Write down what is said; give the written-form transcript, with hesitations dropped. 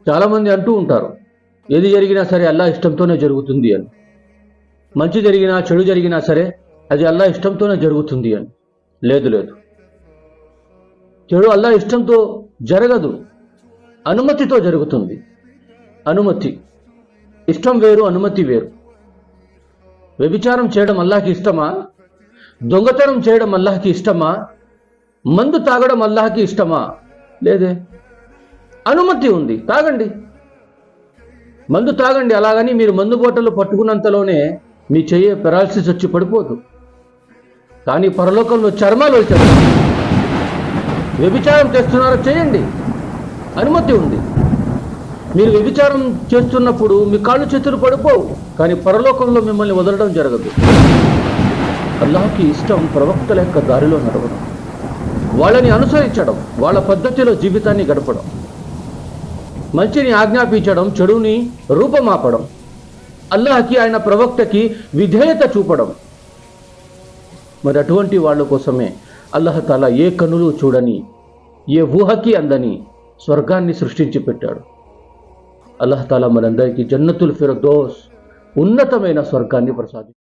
చాలామంది అంటూ ఉంటారు, ఏది జరిగినా సరే అల్లా ఇష్టంతోనే జరుగుతుంది అని. మంచి జరిగినా చెడు జరిగినా సరే అది అల్లా ఇష్టంతోనే జరుగుతుంది అని. లేదు లేదు, చెడు అల్లా ఇష్టంతో జరగదు, అనుమతితో జరుగుతుంది. అనుమతి, ఇష్టం వేరు, అనుమతి వేరు. వ్యభిచారం చేయడం అల్లాహకి ఇష్టమా? దొంగతనం చేయడం అల్లాహకి ఇష్టమా? మందు తాగడం అల్లాహకి ఇష్టమా? లేదే. అనుమతి ఉంది, తాగండి, మందు తాగండి. అలాగని మీరు మందు బోటలు పట్టుకున్నంతలోనే మీ చెయ్యి పెరాలసిస్ వచ్చి పడిపోదు. కానీ పరలోకంలో చర్మాలు వచ్చారు. వ్యభిచారం చేస్తున్నారో చేయండి, అనుమతి ఉంది. మీరు వ్యభిచారం చేస్తున్నప్పుడు మీ కాళ్ళు చేతులు పడిపోవు, కానీ పరలోకంలో మిమ్మల్ని వదలడం జరగదు. అల్లాహకి ఇష్టం ప్రవక్తల యొక్క దారిలో నడవడం, వాళ్ళని అనుసరించడం, వాళ్ళ పద్ధతిలో జీవితాన్ని గడపడం, మంచిని ఆజ్ఞాపించడం, చెడుని రూపమాపడం, అల్లాహకి ఆయన ప్రవక్తకి విధేయత చూపడం. మరి అటువంటి వాళ్ళ కోసమే అల్లాహ్ తాలా ఏ కనులు చూడని, ఏ ఊహకి అందని స్వర్గాన్ని సృష్టించి పెట్టాడు. అల్లాహ్ తాలా మనందరికీ జన్నతుల్ ఫిర్దౌస్ ఉన్నతమైన స్వర్గాన్ని ప్రసాదించాడు.